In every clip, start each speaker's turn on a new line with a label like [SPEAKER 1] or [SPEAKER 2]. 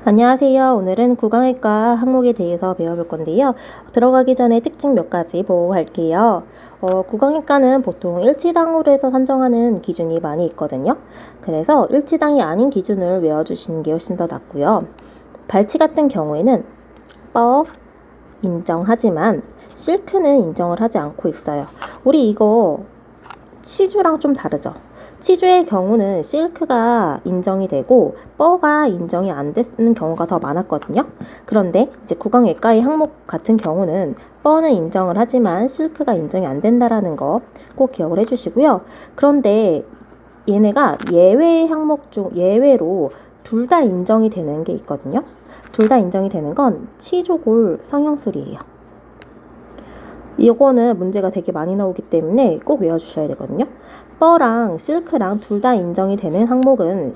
[SPEAKER 1] 안녕하세요. 오늘은 구강외과 항목에 대해서 배워볼 건데요. 들어가기 전에 특징 몇 가지 보고 갈게요. 구강외과는 보통 일치당으로 해서 산정하는 기준이 많이 있거든요. 그래서 일치당이 아닌 기준을 외워주시는 게 훨씬 더 낫고요. 발치 같은 경우에는 뻐 인정하지만 실크는 인정을 하지 않고 있어요. 우리 이거 치주랑 좀 다르죠. 치주의 경우는 실크가 인정이 되고 뻐가 인정이 안 되는 경우가 더 많았거든요. 그런데 이제 구강외과의 항목 같은 경우는 뻐는 인정을 하지만 실크가 인정이 안 된다라는 거 꼭 기억을 해주시고요. 그런데 얘네가 예외 항목 중 예외로 둘 다 인정이 되는 게 있거든요. 둘 다 인정이 되는 건 치조골 성형술이에요. 이거는 문제가 되게 많이 나오기 때문에 꼭 외워주셔야 되거든요. 뻐랑 실크랑 둘 다 인정이 되는 항목은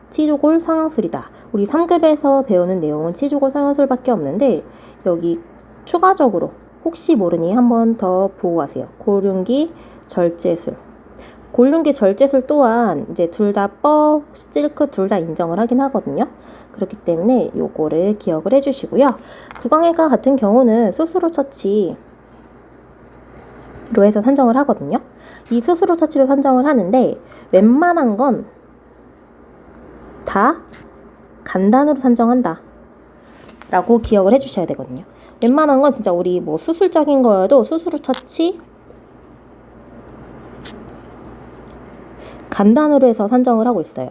[SPEAKER 1] 치조골 성형술이다. 우리 3급에서 배우는 내용은 치조골 성형술밖에 없는데 여기 추가적으로 혹시 모르니 한 번 더 보고 가세요. 골륜기 절제술. 골륜기 절제술 또한 이제 둘 다 뻐, 실크 둘 다 인정을 하긴 하거든요. 그렇기 때문에 요거를 기억을 해주시고요. 구강외과 같은 경우는 수술 후 처치 로 해서 산정을 하거든요. 이 수술 후 처치로 산정을 하는데 웬만한 건 다 간단으로 산정한다 라고 기억을 해주셔야 되거든요. 웬만한 건 진짜 우리 뭐 수술적인 거여도 수술 후 처치 간단으로 해서 산정을 하고 있어요.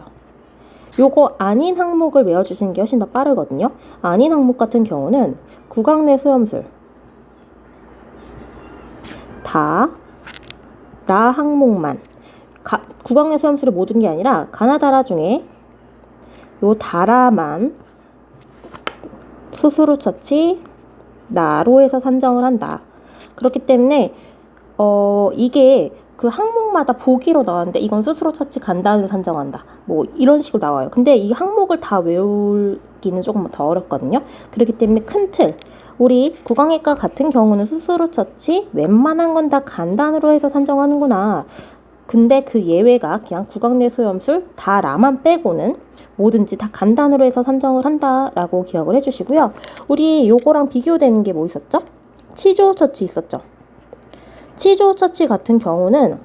[SPEAKER 1] 요거 아닌 항목을 외워주시는 게 훨씬 더 빠르거든요. 아닌 항목 같은 경우는 구강 내 소염술 다 라 항목만 구강 내 소염술의 모든 게 아니라 가나다라 중에 요 다라만 수술 후 처치 나로 해서 산정을 한다. 그렇기 때문에 이게 그 항목마다 보기로 나왔는데 이건 수술 후 처치 간단으로 산정한다. 뭐 이런 식으로 나와요. 근데 이 항목을 다 외우기는 조금 더 어렵거든요. 그렇기 때문에 큰 틀. 우리 구강외과 같은 경우는 수술 후 처치 웬만한 건 다 간단으로 해서 산정하는구나. 근데 그 예외가 그냥 구강 내 소염술 다 라만 빼고는 뭐든지 다 간단으로 해서 산정을 한다라고 기억을 해주시고요. 우리 요거랑 비교되는 게 뭐 있었죠? 치주 후 처치 있었죠. 치주 후 처치 같은 경우는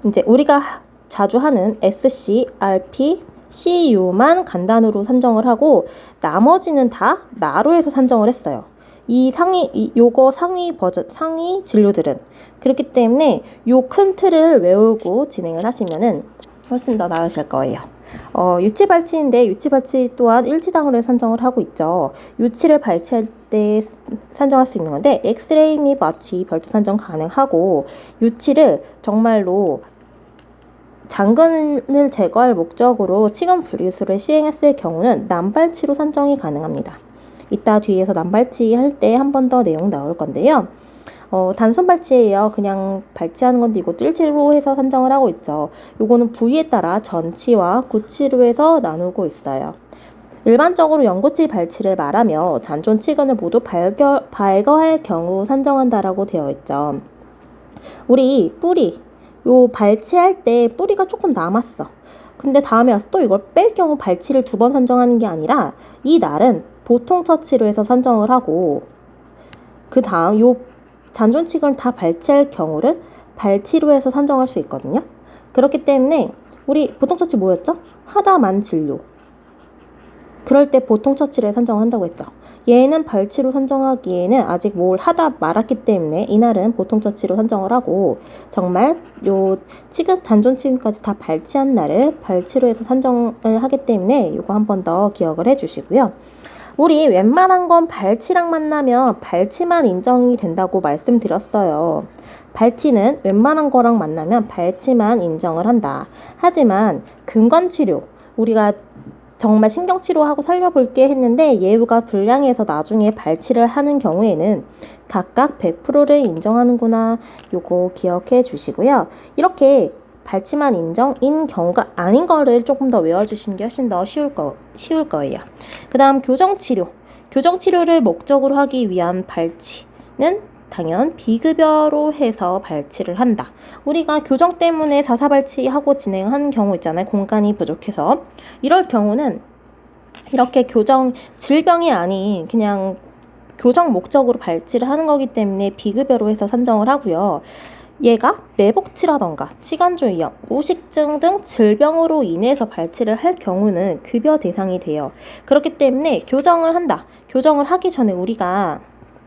[SPEAKER 1] 이제 우리가 자주 하는 SC, RP, CU만 간단으로 산정을 하고 나머지는 다 나로 해서 산정을 했어요. 요거 상위 진료들은 그렇기 때문에 요 큰 틀을 외우고 진행을 하시면은 훨씬 더 나으실 거예요. 유치 발치인데 유치 발치 또한 일치당으로 해서 산정을 하고 있죠. 유치를 발치할 때 산정할 수 있는 건데 엑스레이 및 마취 별도 산정 가능하고 유치를 정말로 장근을 제거할 목적으로 치근 분리술을 시행했을 경우는 난발치로 산정이 가능합니다. 이따 뒤에서 난발치 할 때 한 번 더 내용 나올 건데요. 단순 발치예요. 그냥 발치하는 건데 이것도 일치로 해서 산정을 하고 있죠. 요거는 부위에 따라 전치와 구치로 해서 나누고 있어요. 일반적으로 연구치 발치를 말하며 잔존 치근을 모두 발거할 경우 산정한다라고 되어 있죠. 우리 뿌리 요 발치할 때 뿌리가 조금 남았어. 근데 다음에 와서 또 이걸 뺄 경우 발치를 2번 산정하는 게 아니라 이 날은 보통 처치로 해서 산정을 하고 그 다음 요 잔존치근을 다 발치할 경우를 발치로 해서 산정할 수 있거든요. 그렇기 때문에 우리 보통 처치 뭐였죠? 하다만 진료. 그럴 때 보통 처치를 산정한다고 했죠. 얘는 발치로 산정하기에는 아직 뭘 하다 말았기 때문에 이날은 보통 처치로 산정을 하고 정말 요 잔존 치근까지 다 발치한 날을 발치로 해서 산정을 하기 때문에 이거 한 번 더 기억을 해주시고요. 우리 웬만한 건 발치랑 만나면 발치만 인정이 된다고 말씀드렸어요. 발치는 웬만한 거랑 만나면 발치만 인정을 한다. 하지만 근건치료 우리가 정말 신경치료하고 살려볼게 했는데 예후가 불량해서 나중에 발치를 하는 경우에는 각각 100%를 인정하는구나. 요거 기억해 주시고요. 이렇게 발치만 인정인 경우가 아닌 거를 조금 더 외워주시는 게 훨씬 더 쉬울 거예요. 그 다음 교정치료. 교정치료를 목적으로 하기 위한 발치는 당연 비급여로 해서 발치를 한다. 우리가 교정 때문에 4사 발치하고 진행하는 경우 있잖아요. 공간이 부족해서. 이럴 경우는 이렇게 질병이 아닌 그냥 교정 목적으로 발치를 하는 거기 때문에 비급여로 해서 산정을 하고요. 얘가 매복치라던가 치관주의염, 우식증 등 질병으로 인해서 발치를 할 경우는 급여 대상이 돼요. 그렇기 때문에 교정을 한다. 교정을 하기 전에 우리가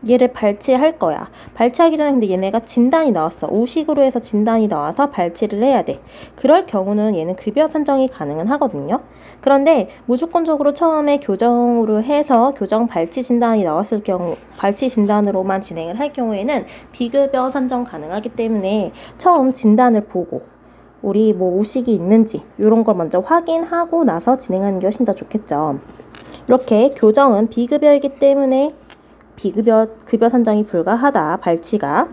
[SPEAKER 1] 얘를 발치할 거야. 발치하기 전에 근데 얘네가 진단이 나왔어. 우식으로 해서 진단이 나와서 발치를 해야 돼. 그럴 경우는 얘는 급여 산정이 가능은 하거든요. 그런데 무조건적으로 처음에 교정으로 해서 교정 발치 진단이 나왔을 경우 발치 진단으로만 진행을 할 경우에는 비급여 산정 가능하기 때문에 처음 진단을 보고 우리 뭐 우식이 있는지 이런 걸 먼저 확인하고 나서 진행하는 게 훨씬 더 좋겠죠. 이렇게 교정은 비급여이기 때문에 급여 산정이 불가하다. 발치가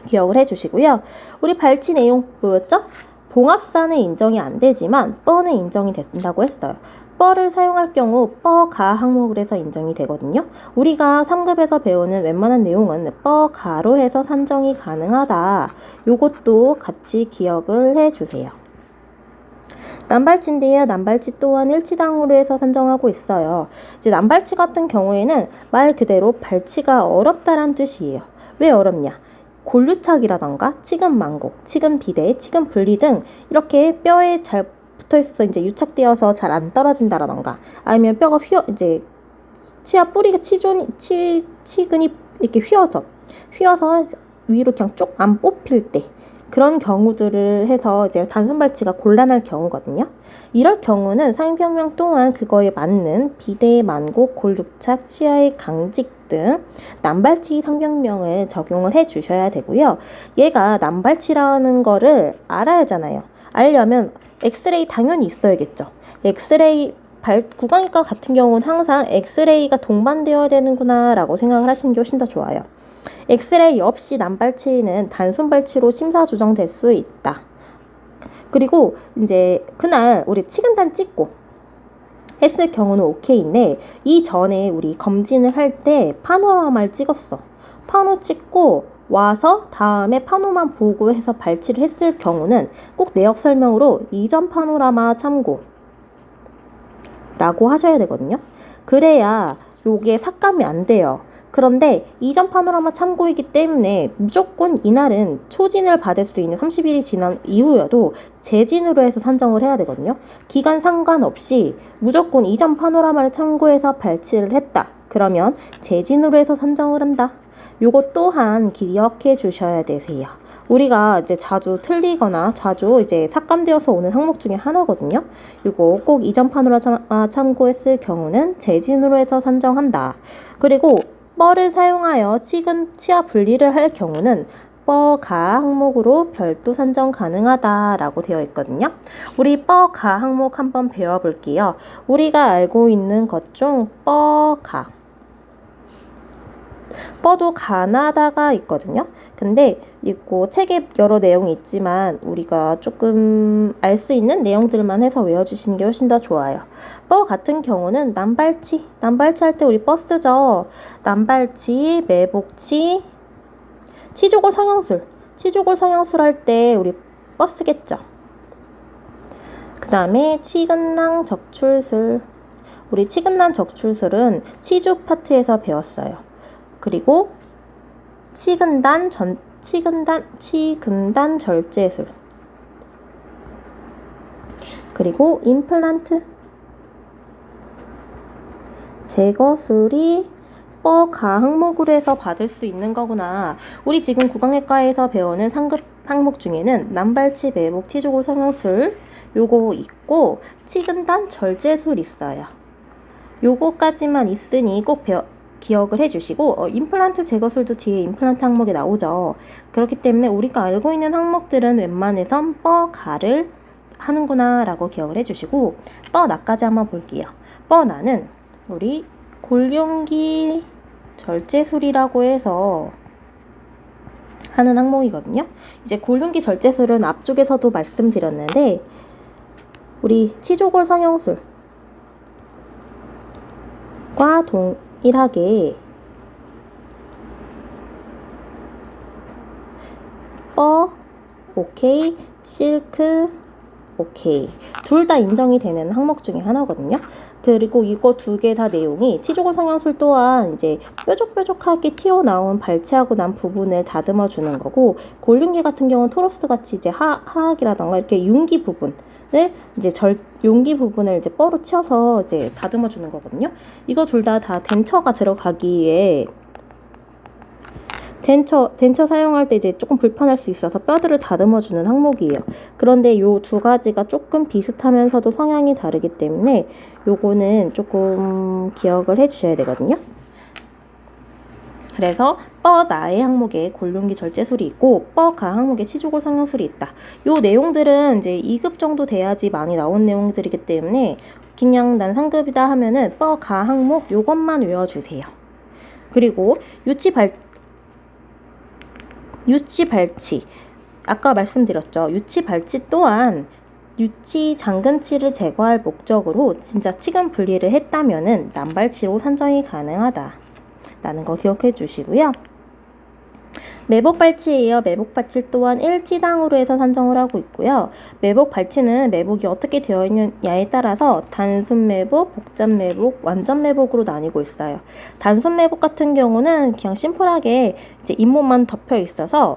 [SPEAKER 1] 기억을 해주시고요. 우리 발치 내용 뭐였죠? 봉합사는 인정이 안 되지만 뻐는 인정이 된다고 했어요. 뻐를 사용할 경우 뻐가 항목을 해서 인정이 되거든요. 우리가 3급에서 배우는 웬만한 내용은 뻐가로 해서 산정이 가능하다. 요것도 같이 기억을 해주세요. 남발치인데요. 남발치 또한 일치당으로 해서 산정하고 있어요. 이제 남발치 같은 경우에는 말 그대로 발치가 어렵다란 뜻이에요. 왜 어렵냐? 골류착이라던가 치근만곡, 치근비대, 치근분리 등 이렇게 뼈에 잘 붙어있어 이제 유착되어서 잘 안 떨어진다라던가 아니면 뼈가 이제 치아 뿌리가 치근이 이렇게 휘어서 위로 그냥 쪽 안 뽑힐 때 그런 경우들을 해서 이제 단순 발치가 곤란할 경우거든요. 이럴 경우는 상병명 또한 그거에 맞는 비대, 만곡, 골육착, 치아의 강직 등 남발치 상병명을 적용을 해 주셔야 되고요. 얘가 남발치라는 거를 알아야 하잖아요. 알려면 엑스레이 당연히 있어야겠죠. 엑스레이 구강의과 같은 경우는 항상 엑스레이가 동반되어야 되는구나 라고 생각을 하시는 게 훨씬 더 좋아요. 엑스레이 없이 남발치는 단순 발치로 심사 조정될 수 있다. 그리고 이제 그날 우리 치근단 찍고 했을 경우는 오케이인데 이전에 우리 검진을 할 때 파노라마를 찍었어. 파노 찍고 와서 다음에 파노만 보고 해서 발치를 했을 경우는 꼭 내역 설명으로 이전 파노라마 참고 라고 하셔야 되거든요. 그래야 요게 삭감이 안 돼요. 그런데 이전 파노라마 참고이기 때문에 무조건 이날은 초진을 받을 수 있는 30일이 지난 이후여도 재진으로 해서 산정을 해야 되거든요. 기간 상관없이 무조건 이전 파노라마를 참고해서 발치를 했다. 그러면 재진으로 해서 산정을 한다. 요것 또한 기억해 주셔야 되세요. 우리가 이제 자주 틀리거나 자주 이제 삭감되어서 오는 항목 중에 하나거든요. 이거 꼭 이전 파노라마 참고했을 경우는 재진으로 해서 산정한다. 그리고 뻐를 사용하여 치아 분리를 할 경우는 뻐가 항목으로 별도 산정 가능하다라고 되어 있거든요. 우리 뻐가 항목 한번 배워볼게요. 우리가 알고 있는 것 중 뻐가 뻐도 가나다가 있거든요. 근데 있고 책에 여러 내용이 있지만 우리가 조금 알 수 있는 내용들만 해서 외워주시는 게 훨씬 더 좋아요. 뻐 같은 경우는 남발치 할 때 우리 뻐 쓰죠. 남발치, 매복치, 치조골 성형술 할 때 우리 뻐 쓰겠죠. 그 다음에 치근낭 적출술, 우리 치근낭 적출술은 치주 파트에서 배웠어요. 그리고 치근단 절제술, 그리고 임플란트 제거술이 뻐가 항목으로 해서 받을 수 있는 거구나. 우리 지금 구강외과에서 배우는 상급 항목 중에는 남발치, 매복, 치조골 성형술 요거 있고 치근단 절제술 있어요. 요거까지만 있으니 꼭 기억을 해주시고 임플란트 제거술도 뒤에 임플란트 항목에 나오죠. 그렇기 때문에 우리가 알고 있는 항목들은 웬만해선 뻐가를 하는구나 라고 기억을 해주시고 뻐나까지 한번 볼게요. 뻐나는 우리 골룡기 절제술이라고 해서 하는 항목이거든요. 이제 골룡기 절제술은 앞쪽에서도 말씀드렸는데 우리 치조골 성형술과 동일하게 뻐, 오케이, 실크, 오케이. 둘 다 인정이 되는 항목 중에 하나거든요. 그리고 이거 두 개 다 내용이 치조골 성형술 또한 이제 뾰족뾰족하게 튀어나온 발치하고 난 부분을 다듬어 주는 거고, 골륜기 같은 경우는 토로스 같이 이제 하악이라던가 이렇게 융기 부분을 이제 용기 부분을 이제 뻐로 치어서 이제 다듬어 주는 거거든요. 이거 둘 다 덴처가 들어가기에 덴처 사용할 때 이제 조금 불편할 수 있어서 뼈들을 다듬어 주는 항목이에요. 그런데 요 두 가지가 조금 비슷하면서도 성향이 다르기 때문에 요거는 조금 기억을 해 주셔야 되거든요. 그래서 뻐나의 항목에 골륜기 절제술이 있고 뻐가 항목에 치조골 성형술이 있다. 요 내용들은 이제 2급 정도 돼야지 많이 나온 내용들이기 때문에 그냥 난 3급이다 하면은 뻐가 항목 요것만 외워주세요. 그리고 유치 발치, 아까 말씀드렸죠. 유치 발치 또한 유치 장근치를 제거할 목적으로 진짜 치근 분리를 했다면은 남발치로 산정이 가능하다 라는 거 기억해 주시고요. 매복 발치예요. 매복 발치 또한 일치당으로 해서 산정을 하고 있고요. 매복 발치는 매복이 어떻게 되어 있느냐에 따라서 단순 매복, 복잡 매복, 완전 매복으로 나뉘고 있어요. 단순 매복 같은 경우는 그냥 심플하게 이제 잇몸만 덮여 있어서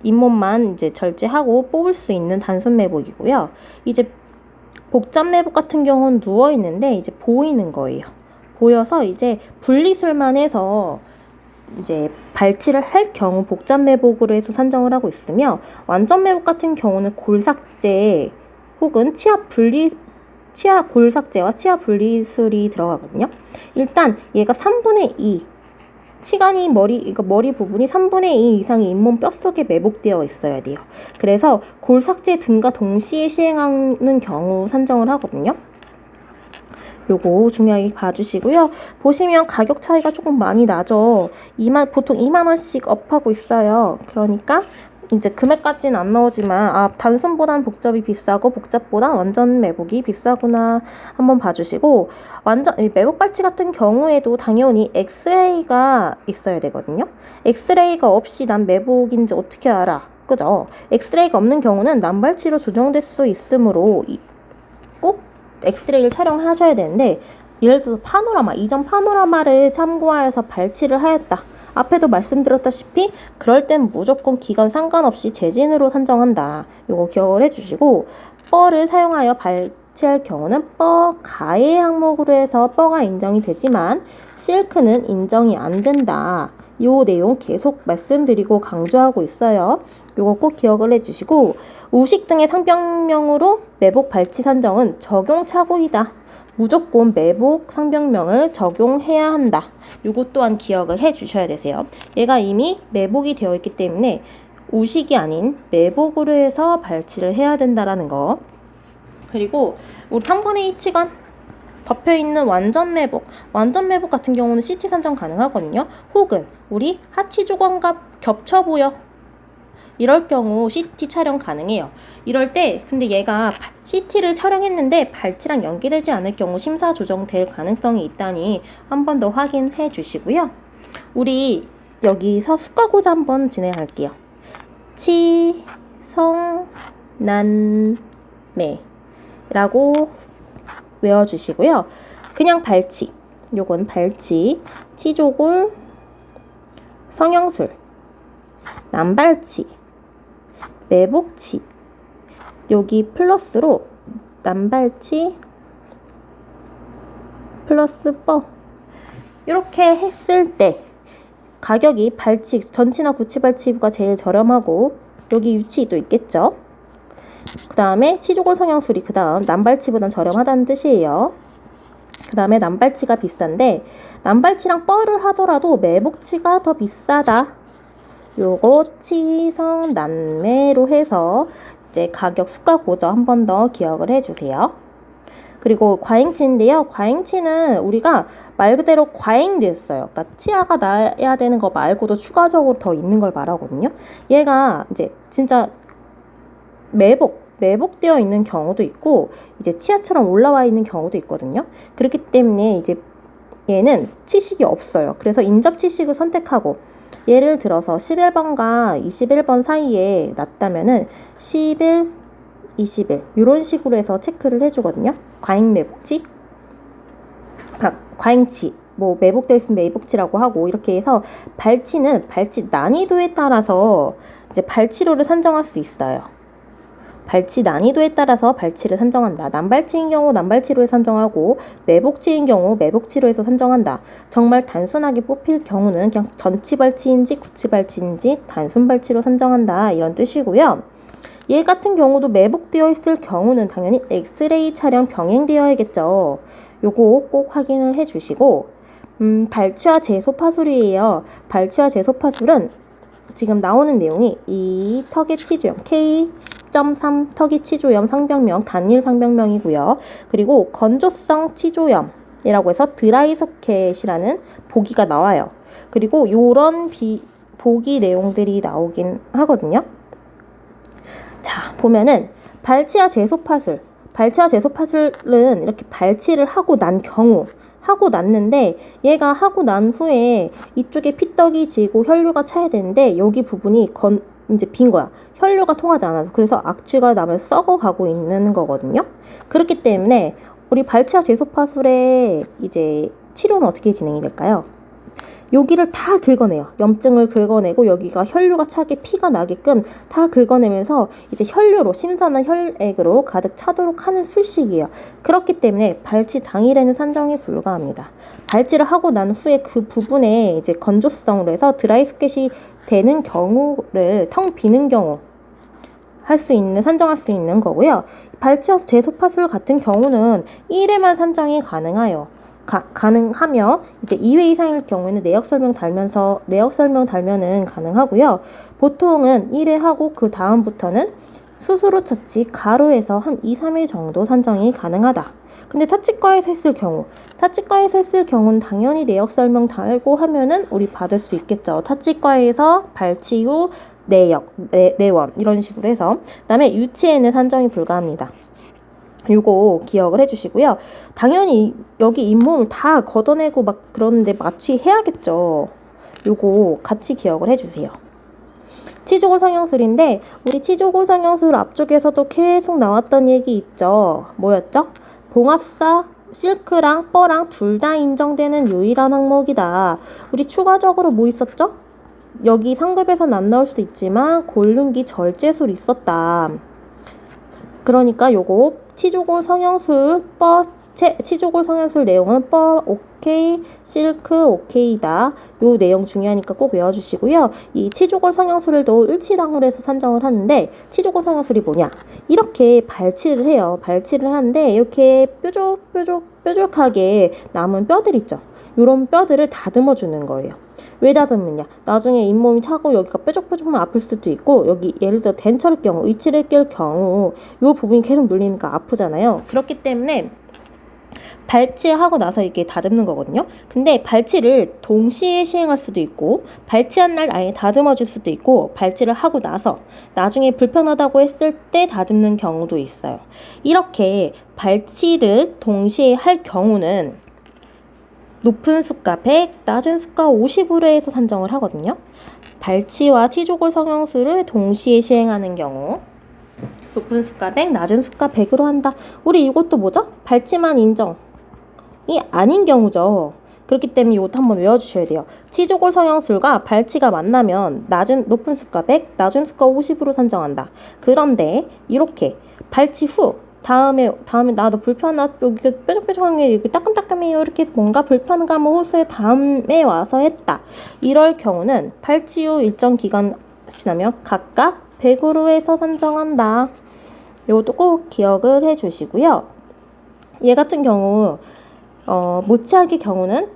[SPEAKER 1] 잇몸만 이제 절제하고 뽑을 수 있는 단순 매복이고요. 이제 복잡 매복 같은 경우는 누워 있는데 이제 보이는 거예요. 보여서 이제 분리술만 해서 이제 발치를 할 경우 복잡 매복으로 해서 산정을 하고 있으며, 완전 매복 같은 경우는 골삭제 혹은 치아 골삭제와 치아 분리술이 들어가거든요. 일단 얘가 3분의 2 시간이 머리 부분이 3분의 2 이상의 잇몸 뼛속에 매복되어 있어야 돼요. 그래서 골삭제 등과 동시에 시행하는 경우 산정을 하거든요. 요거 중요하게 봐주시고요. 보시면 가격 차이가 조금 많이 나죠. 보통 2만원씩 업하고 있어요. 그러니까 이제 금액까지는 안 나오지만 단순보단 복잡이 비싸고 복잡보다 완전 매복이 비싸구나 한번 봐주시고, 매복 발치 같은 경우에도 당연히 엑스레이가 있어야 되거든요. 엑스레이가 없이 난 매복인지 어떻게 알아? 그죠? 엑스레이가 없는 경우는 남발치로 조정될 수 있으므로 꼭 엑스레이를 촬영하셔야 되는데, 예를 들어서 이전 파노라마를 참고하여서 발치를 하였다. 앞에도 말씀드렸다시피 그럴 땐 무조건 기간 상관없이 재진으로 산정한다. 요거 기억을 해주시고, 뻐를 사용하여 발치할 경우는 뻐 가해 항목으로 해서 뻐가 인정이 되지만 실크는 인정이 안 된다. 요 내용 계속 말씀드리고 강조하고 있어요. 요거 꼭 기억을 해주시고, 우식 등의 상병명으로 매복 발치 산정은 적용착오이다. 무조건 매복 상병명을 적용해야 한다. 요거 또한 기억을 해주셔야 되세요. 얘가 이미 매복이 되어 있기 때문에 우식이 아닌 매복으로 해서 발치를 해야 된다라는 거. 그리고 우리 3분의 2 치간 덮여있는 완전 매복 같은 경우는 CT 산정 가능하거든요. 혹은 우리 하치 조건과 겹쳐 보여, 이럴 경우 CT 촬영 가능해요. 이럴 때 근데 얘가 CT를 촬영했는데 발치랑 연계되지 않을 경우 심사 조정될 가능성이 있다니 한 번 더 확인해 주시고요. 우리 여기서 숙가고자 한번 진행할게요. 치성난매라고 외워주시고요. 그냥 발치, 요건 발치, 치조골, 성형술, 남발치, 매복치, 여기 플러스로 남발치 플러스 뻐, 이렇게 했을 때 가격이 발치 전치나 구치 발치가 제일 저렴하고 여기 유치도 있겠죠. 그 다음에 치조골 성형술이 그 다음 남발치보단 저렴하다는 뜻이에요. 그 다음에 남발치가 비싼데 남발치랑 뻐를 하더라도 매복치가 더 비싸다. 요거 치성난매로 해서 이제 가격 수가 고저 한 번 더 기억을 해주세요. 그리고 과잉치인데요. 과잉치는 우리가 말 그대로 과잉됐어요. 그러니까 치아가 나야 되는 거 말고도 추가적으로 더 있는 걸 말하거든요. 얘가 이제 진짜 매복되어 있는 경우도 있고 이제 치아처럼 올라와 있는 경우도 있거든요. 그렇기 때문에 이제 얘는 치식이 없어요. 그래서 인접 치식을 선택하고, 예를 들어서 11번과 21번 사이에 났다면은 11, 20일 이런 식으로 해서 체크를 해주거든요. 과잉 매복치, 과잉치, 뭐 매복되어 있으면 매복치라고 하고 이렇게 해서 발치는 발치 난이도에 따라서 이제 발치료를 산정할 수 있어요. 발치 난이도에 따라서 발치를 산정한다. 난발치인 경우 난발치로에 산정하고 매복치인 경우 매복치로에서 산정한다. 정말 단순하게 뽑힐 경우는 그냥 전치발치인지 구치발치인지 단순발치로 산정한다. 이런 뜻이고요. 얘 같은 경우도 매복되어 있을 경우는 당연히 엑스레이 촬영 병행되어야겠죠. 요거 꼭 확인을 해주시고 발치와 제소파술이에요. 발치와 제소파술은 지금 나오는 내용이 이 턱의 치조염 K10.3 턱의 치조염 상병명 단일 상병명이고요. 그리고 건조성 치조염이라고 해서 드라이 소켓이라는 보기가 나와요. 그리고 요런 보기 내용들이 나오긴 하거든요. 자, 보면은 발치와 제소파술은 이렇게 발치를 하고 난 경우 하고 났는데 얘가 하고 난 후에 이쪽에 피떡이 지고 혈류가 차야 되는데 여기 부분이 이제 빈 거야. 혈류가 통하지 않아서. 그래서 악취가 나면서 썩어가고 있는 거거든요. 그렇기 때문에 우리 발치와 제소파술의 이제 치료는 어떻게 진행이 될까요? 여기를 다 긁어내요. 염증을 긁어내고 여기가 혈류가 차게 피가 나게끔 다 긁어내면서 이제 혈류로 신선한 혈액으로 가득 차도록 하는 술식이에요. 그렇기 때문에 발치 당일에는 산정이 불가합니다. 발치를 하고 난 후에 그 부분에 이제 건조성으로 해서 드라이 소켓이 되는 경우를 텅 비는 경우 산정할 수 있는 거고요. 발치와 제소파술 같은 경우는 1회만 산정이 가능하며 이제 2회 이상일 경우에는 내역 설명 달면은 가능하고요. 보통은 1회 하고 그 다음부터는 수술 후 처치 가로에서 한 2, 3일 정도 산정이 가능하다. 근데 타치과에서 했을 경우는 당연히 내역 설명 달고 하면은 우리 받을 수 있겠죠. 타치과에서 발치 후 내원 이런 식으로 해서 그다음에 유치에는 산정이 불가합니다. 요거 기억을 해주시고요. 당연히 여기 잇몸을 다 걷어내고 막 그러는데 마취해야겠죠. 요거 같이 기억을 해주세요. 치조골 성형술인데 우리 치조골 성형술 앞쪽에서도 계속 나왔던 얘기 있죠. 뭐였죠? 봉합사 실크랑 뻐랑 둘 다 인정되는 유일한 항목이다. 우리 추가적으로 뭐 있었죠? 여기 상급에선 안 나올 수 있지만 골륜기 절제술 있었다. 그러니까 요거 치조골 성형술 내용은 오케이, 실크 오케이다. 요 내용 중요하니까 꼭 외워주시고요. 이 치조골 성형술도 일치당으로 해서 산정을 하는데 치조골 성형술이 뭐냐? 이렇게 발치를 해요. 발치를 하는데 이렇게 뾰족하게 남은 뼈들 있죠. 요런 뼈들을 다듬어 주는 거예요. 왜 다듬느냐? 나중에 잇몸이 차고 여기가 뾰족뾰족하면 아플 수도 있고 여기 예를 들어 덴처를 경우, 의치를 낄 경우 요 부분이 계속 눌리니까 아프잖아요. 그렇기 때문에 발치하고 나서 이게 다듬는 거거든요. 근데 발치를 동시에 시행할 수도 있고 발치한 날 아예 다듬어 줄 수도 있고 발치를 하고 나서 나중에 불편하다고 했을 때 다듬는 경우도 있어요. 이렇게 발치를 동시에 할 경우는 높은 수가 100, 낮은 수가 50으로 해서 산정을 하거든요. 발치와 치조골 성형술을 동시에 시행하는 경우 높은 수가 100, 낮은 수가 100으로 한다. 우리 이것도 뭐죠? 발치만 인정이 아닌 경우죠. 그렇기 때문에 이것도 한번 외워주셔야 돼요. 치조골 성형술과 발치가 만나면 높은 수가 100, 낮은 수가 50으로 산정한다. 그런데 이렇게 발치 후 다음에 나도 불편한 여기 뾰족뾰족한 게 여기 따끔따끔해요. 이렇게 뭔가 불편감을 호소해 다음에 와서 했다. 이럴 경우는 발치 후 일정 기간 지나면 각각 100으로 해서 산정한다. 이것도 꼭 기억을 해주시고요. 얘 같은 경우 모치학의 경우는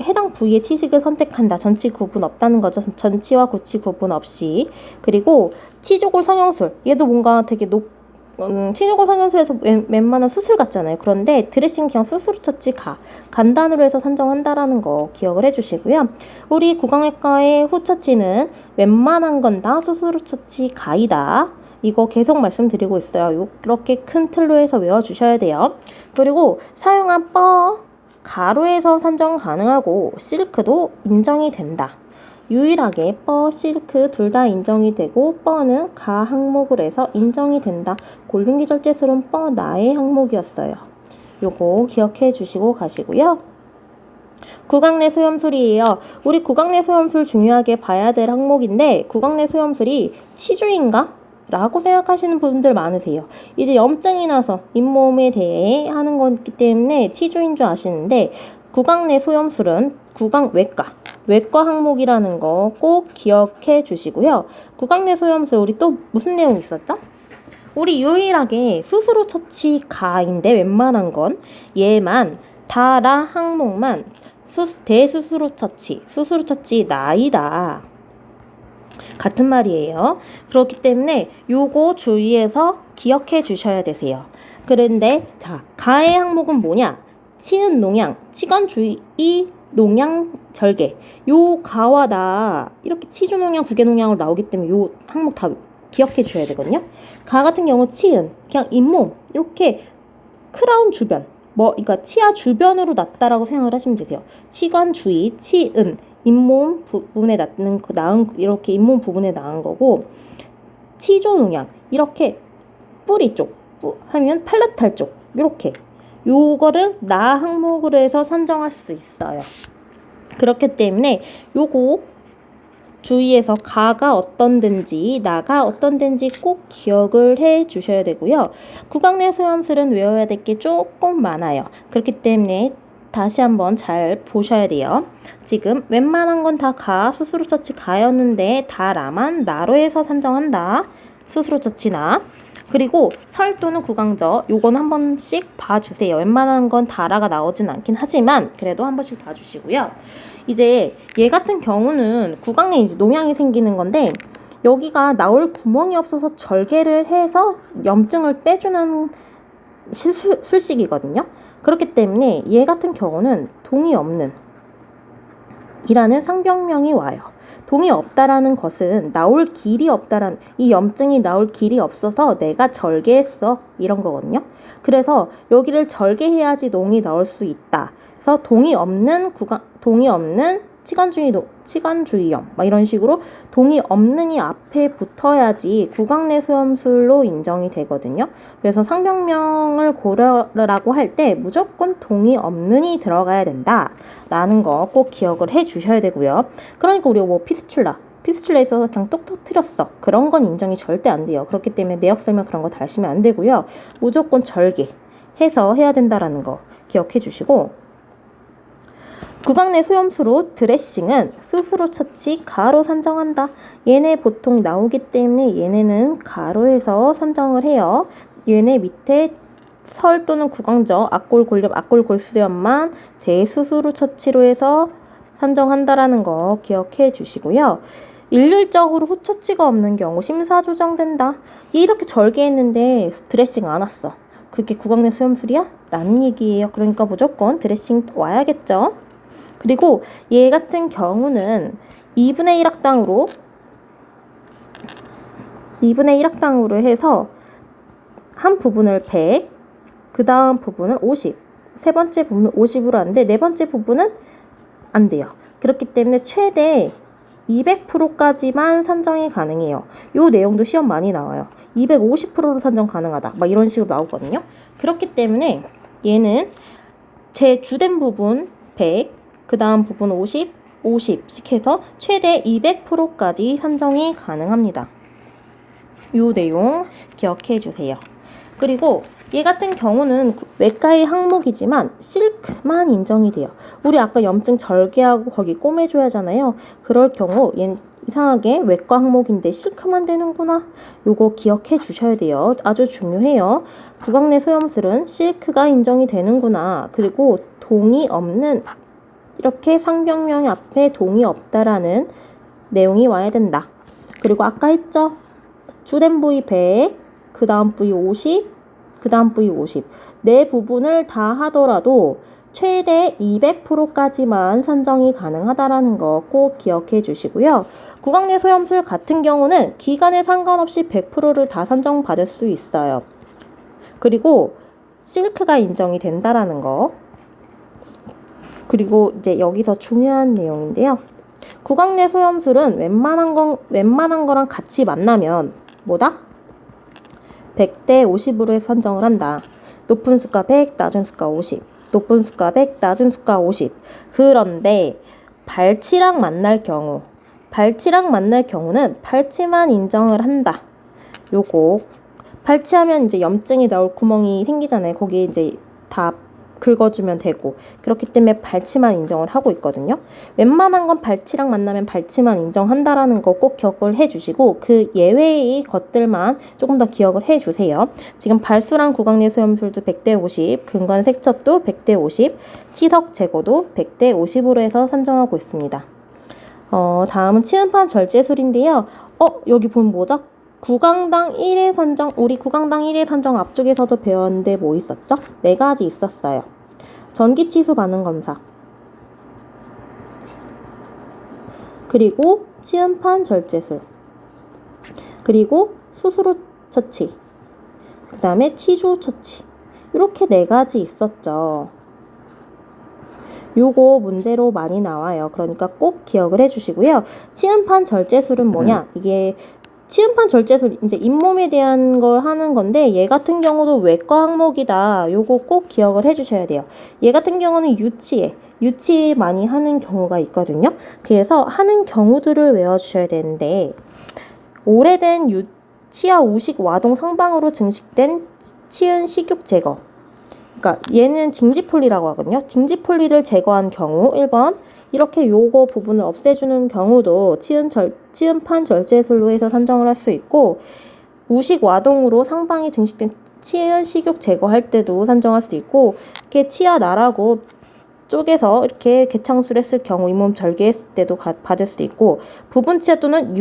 [SPEAKER 1] 해당 부위의 치식을 선택한다. 전치 구분 없다는 거죠. 전치와 구치 구분 없이. 그리고 치조골 성형술 얘도 뭔가 되게 치조골 성형술에서 웬만한 수술 같잖아요. 그런데 드레싱 그냥 수술 처치 간단으로 해서 산정한다라는 거 기억을 해주시고요. 우리 구강외과의 후처치는 웬만한 건 다 수술 처치 가이다. 이거 계속 말씀드리고 있어요. 이렇게 큰 틀로 해서 외워주셔야 돼요. 그리고 사용한 가로에서 산정 가능하고 실크도 인정이 된다. 유일하게 뻐, 실크 둘 다 인정이 되고 뻐는 가 항목을 해서 인정이 된다. 곤륜기절제술은 뻐, 나의 항목이었어요. 요거 기억해 주시고 가시고요. 구강내 소염술이에요. 우리 구강내 소염술 중요하게 봐야 될 항목인데 구강내 소염술이 치주인가? 라고 생각하시는 분들 많으세요. 이제 염증이 나서 잇몸에 대해 하는 거기 때문에 치주인 줄 아시는데 구강내 소염술은 외과 항목이라는 거 꼭 기억해 주시고요. 구강내 소염술 우리 또 무슨 내용 있었죠? 우리 유일하게 수술후 처치 가인데 웬만한 건 얘만 다라 항목만 대수술후 처치, 수술후 처치 나이다. 같은 말이에요. 그렇기 때문에 요거 주의해서 기억해 주셔야 되세요. 그런데 자, 가의 항목은 뭐냐? 치은 농양, 치관주의 농양 절개. 요 가와 나 이렇게 치주 농양, 구개 농양으로 나오기 때문에 요 항목 다 기억해 주셔야 되거든요. 가 같은 경우 치은, 그냥 잇몸 이렇게 크라운 주변, 그러니까 치아 주변으로 났다라고 생각을 하시면 되세요. 치관 주의, 치은, 잇몸 부분에 나은 이렇게 잇몸 부분에 나은 거고, 치조 농양 이렇게 뿌리 쪽 하면 팔라탈 쪽 이렇게 요거를 나 항목으로 해서 선정할 수 있어요. 그렇기 때문에 요거 주의해서 가가 어떤 데인지 나가 어떤 데인지 꼭 기억을 해 주셔야 되고요. 구강내 소염술은 외워야 될 게 조금 많아요. 그렇기 때문에 다시 한번 잘 보셔야 돼요. 지금 웬만한 건 다 가, 수술후 처치 가였는데 다 라만 나로 해서 산정한다. 수술후 처치나. 그리고 설 또는 구강저 요건 한 번씩 봐주세요. 웬만한 건 다라가 나오진 않긴 하지만 그래도 한 번씩 봐주시고요. 이제 얘 같은 경우는 구강내에 이제 농양이 생기는 건데 여기가 나올 구멍이 없어서 절개를 해서 염증을 빼주는 술식이거든요. 그렇기 때문에 얘 같은 경우는 동의 없는 이라는 상병명이 와요. 동의 없다라는 것은 나올 길이 없다라는, 이 염증이 나올 길이 없어서 내가 절개했어 이런 거거든요. 그래서 여기를 절개해야지 농이 나올 수 있다. 그래서 동의 없는 치관주의염 막 이런 식으로 동의 없는이 앞에 붙어야지 구강내 소염술로 인정이 되거든요. 그래서 상병명을 고르라고 할 때 무조건 동의 없는이 들어가야 된다라는 거 꼭 기억을 해 주셔야 되고요. 그러니까 우리가 피스출라에 있어서 그냥 똑 터뜨렸어. 그런 건 인정이 절대 안 돼요. 그렇기 때문에 내역 설명 그런 거 다 하시면 안 되고요. 무조건 절개해서 해야 된다라는 거 기억해 주시고, 구강내 소염수로 드레싱은 수술후 처치 가로 산정한다. 얘네 보통 나오기 때문에 얘네는 가로 해서 산정을 해요. 얘네 밑에 설 또는 구강저, 악골골렵, 악골골수염만 대수술후 처치로 해서 산정한다라는 거 기억해 주시고요. 일률적으로 후처치가 없는 경우 심사 조정된다. 얘 이렇게 절개했는데 드레싱 안 왔어. 그게 구강내 소염술이야? 라는 얘기예요. 그러니까 무조건 드레싱 와야겠죠. 그리고 얘 같은 경우는 2분의 1 학당으로 해서 한 부분을 100, 그 다음 부분을 50, 세 번째 부분은 50으로 하는데 네 번째 부분은 안 돼요. 그렇기 때문에 최대 200%까지만 산정이 가능해요. 요 내용도 시험 많이 나와요. 250%로 산정 가능하다. 막 이런 식으로 나오거든요. 그렇기 때문에 얘는 제 주된 부분 100, 그 다음 부분 50, 50씩 해서 최대 200%까지 산정이 가능합니다. 요 내용 기억해 주세요. 그리고 얘 같은 경우는 외과의 항목이지만 실크만 인정이 돼요. 우리 아까 염증 절개하고 거기 꼬매줘야 하잖아요. 그럴 경우 얘는 이상하게 외과 항목인데 실크만 되는구나. 요거 기억해 주셔야 돼요. 아주 중요해요. 구강내 소염술은 실크가 인정이 되는구나. 그리고 동의 없는 이렇게 상병명 앞에 동의 없다라는 내용이 와야 된다. 그리고 아까 했죠? 주된 부위 100, 그 다음 부위 50, 그 다음 부위 50. 네 부분을 다 하더라도 최대 200%까지만 산정이 가능하다라는 거 꼭 기억해 주시고요. 구강내 소염술 같은 경우는 기간에 상관없이 100%를 다 산정받을 수 있어요. 그리고 실크가 인정이 된다라는 거. 그리고 이제 여기서 중요한 내용인데요. 구강 내 소염술은 웬만한 거랑 같이 만나면 뭐다? 100대 50으로 해서 산정을 한다. 높은 수가 100, 낮은 수가 50. 높은 수가 100, 낮은 수가 50. 그런데 발치랑 만날 경우는 발치만 인정을 한다. 요거 발치하면 이제 염증이 나올 구멍이 생기잖아요. 거기에 이제 다 긁어주면 되고, 그렇기 때문에 발치만 인정을 하고 있거든요. 웬만한 건 발치랑 만나면 발치만 인정한다라는 거 꼭 기억을 해주시고, 그 예외의 것들만 조금 더 기억을 해주세요. 지금 발수랑 구강내 소염술도 100대 50, 근관 색첩도 100대 50, 치석 제거도 100대 50으로 해서 산정하고 있습니다. 다음은 치은판 절제술인데요. 여기 보면 뭐죠? 구강당 1회 산정, 우리 구강당 1회 산정 앞쪽에서도 배웠는데 뭐 있었죠? 4가지 있었어요. 전기치수 반응 검사, 그리고 치은판 절제술, 그리고 수수로 처치, 그 다음에 치주 처치. 이렇게 4가지 있었죠. 요거 문제로 많이 나와요. 그러니까 꼭 기억을 해주시고요. 치은판 절제술은 뭐냐? 이게 치은판 절제술, 이제 잇몸에 대한 걸 하는 건데, 얘 같은 경우도 외과 항목이다. 요거 꼭 기억을 해주셔야 돼요. 얘 같은 경우는 유치에 많이 하는 경우가 있거든요. 그래서 하는 경우들을 외워주셔야 되는데, 오래된 치아 우식 와동 상방으로 증식된 치은 식육 제거. 그러니까 얘는 징지폴리라고 하거든요. 징지폴리를 제거한 경우 1번, 이렇게 요거 부분을 없애주는 경우도 치은판 절제술로 해서 산정을 할 수 있고, 우식 와동으로 상방이 증식된 치은 식육 제거할 때도 산정할 수 있고, 이렇게 치아 나라고 쪼개서 이렇게 개창술 했을 경우 잇몸 절개했을 때도 받을 수 있고, 부분 치아 또는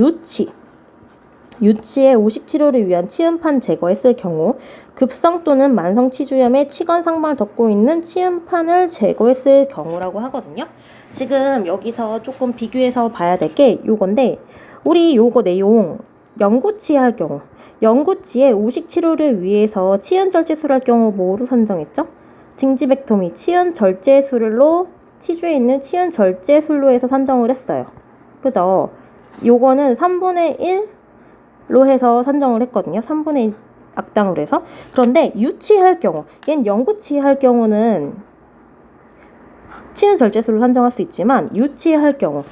[SPEAKER 1] 유치의 우식 치료를 위한 치은판 제거했을 경우, 급성 또는 만성 치주염에 치건 상방을 덮고 있는 치은판을 제거했을 경우라고 하거든요. 지금 여기서 조금 비교해서 봐야 될 게 요건데, 우리 요거 내용 영구치에 할 경우, 영구치에 우식 치료를 위해서 치은 절제술 할 경우 뭐로 산정했죠? 징지벡토미, 치은 절제술로, 치주에 있는 치은 절제술로 해서 산정을 했어요. 그죠? 요거는 3분의 1로 해서 산정을 했거든요. 3분의 1 악당으로 해서. 그런데 유치할 경우, 얘는 영구치할 경우는 치은 절제술로 산정할 수 있지만, 유치할 경우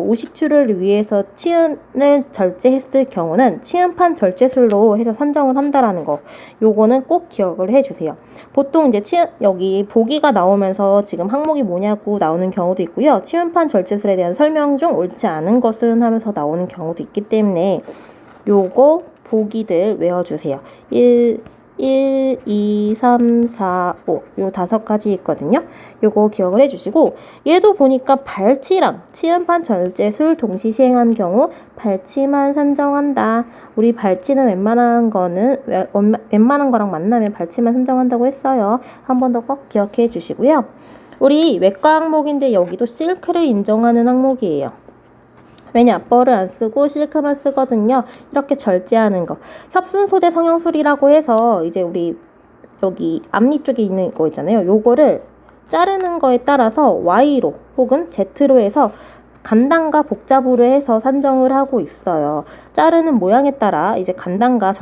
[SPEAKER 1] 우식 치료를 위해서 치은을 절제했을 경우는 치은판 절제술로 해서 산정을 한다라는 거, 요거는 꼭 기억을 해주세요. 보통 이제 여기 보기가 나오면서 지금 항목이 뭐냐고 나오는 경우도 있고요. 치은판 절제술에 대한 설명 중 옳지 않은 것은 하면서 나오는 경우도 있기 때문에 요거 보기들 외워주세요. 1, 2, 3, 4, 5 요 5가지 있거든요. 요거 기억을 해주시고, 얘도 보니까 발치랑 치은판 절제술 동시 시행한 경우 발치만 산정한다. 우리 발치는 웬만한 거랑 만나면 발치만 산정한다고 했어요. 한 번 더 꼭 기억해 주시고요. 우리 외과 항목인데 여기도 실크를 인정하는 항목이에요. 왜냐? 뻘을 안 쓰고 실크만 쓰거든요. 이렇게 절제하는 거. 협순소대 성형술이라고 해서 이제 우리 여기 앞니 쪽에 있는 거 있잖아요. 요거를 자르는 거에 따라서 Y로 혹은 Z로 해서 간단과 복잡으로 해서 산정을 하고 있어요. 자르는 모양에 따라 이제 간단과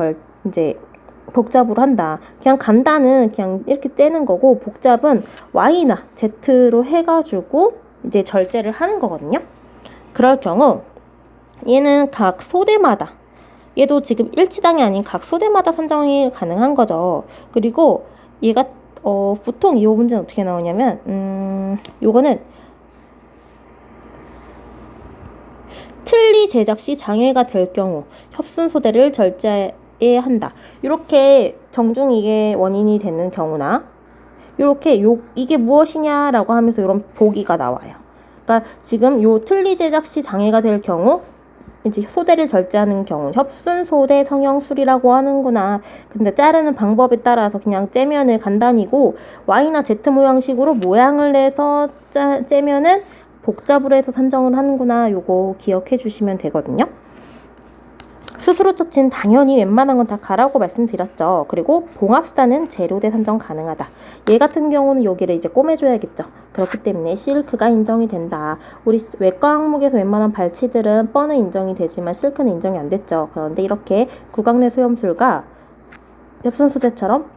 [SPEAKER 1] 이제 복잡으로 한다. 그냥 간단은 그냥 이렇게 째는 거고, 복잡은 Y나 Z로 해가지고 이제 절제를 하는 거거든요. 그럴 경우 얘는 각 소대마다, 얘도 지금 일치당이 아닌 각 소대마다 산정이 가능한 거죠. 그리고 얘가 보통 이 문제는 어떻게 나오냐면, 요거는 틀니 제작 시 장애가 될 경우 협순소대를 절제해야 한다. 이렇게 정중 이게 원인이 되는 경우나, 이렇게 이게 무엇이냐라고 하면서 이런 보기가 나와요. 그러니까 지금 요 틀니 제작 시 장애가 될 경우, 이제 소대를 절제하는 경우 협순소대 성형술이라고 하는구나. 근데 자르는 방법에 따라서 그냥 째면은 간단이고, Y나 Z 모양식으로 모양을 내서 째면은 복잡으로 해서 산정을 하는구나. 요거 기억해 주시면 되거든요. 스스로 처치는 당연히 웬만한 건 다 가라고 말씀드렸죠. 그리고 봉합사는 제로대 산정 가능하다. 얘 같은 경우는 여기를 이제 꼬매줘야겠죠. 그렇기 때문에 실크가 인정이 된다. 우리 외과 항목에서 웬만한 발치들은 뻔은 인정이 되지만 실크는 인정이 안 됐죠. 그런데 이렇게 구강내 소염술과 협순소재처럼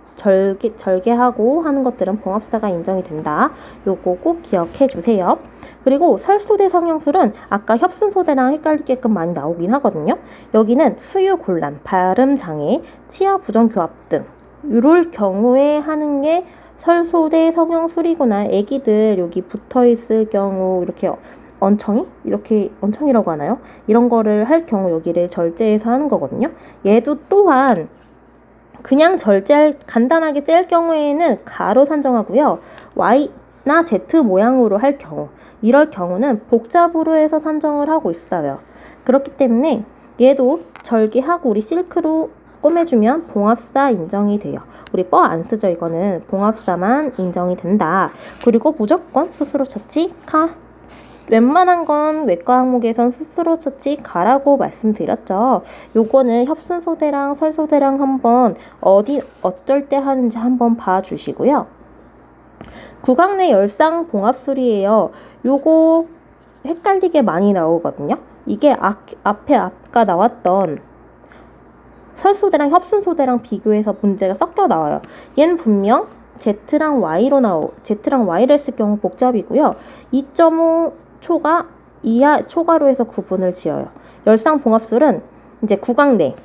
[SPEAKER 1] 절개하고 하는 것들은 봉합사가 인정이 된다. 요거 꼭 기억해 주세요. 그리고 설소대 성형술은 아까 협순소대랑 헷갈리게끔 많이 나오긴 하거든요. 여기는 수유곤란, 발음장애, 치아 부정교합 등 이럴 경우에 하는 게 설소대 성형술이구나. 애기들 여기 붙어있을 경우 이렇게 언청이? 이렇게 언청이라고 하나요? 이런 거를 할 경우 여기를 절제해서 하는 거거든요. 얘도 또한 그냥 간단하게 짤 경우에는 가로 산정하고요. Y나 Z 모양으로 할 경우, 이럴 경우는 복잡으로 해서 산정을 하고 있어요. 그렇기 때문에 얘도 절개하고 우리 실크로 꼬매주면 봉합사 인정이 돼요. 우리 뻐 안 쓰죠. 이거는 봉합사만 인정이 된다. 그리고 무조건 스스로 처치 웬만한 건 외과 항목에선 스스로 처치 가라고 말씀드렸죠. 요거는 협순소대랑 설소대랑 한번 어쩔 때 하는지 한번 봐주시고요. 구강내 열상 봉합술이에요. 요거 헷갈리게 많이 나오거든요. 이게 앞에 아까 나왔던 설소대랑 협순소대랑 비교해서 문제가 섞여 나와요. 얘는 분명 Z랑 Y로 했을 경우 복잡이고요. 2.5 초가 이하 초과로 해서 구분을 지어요. 열상봉합술은 이제 구강내,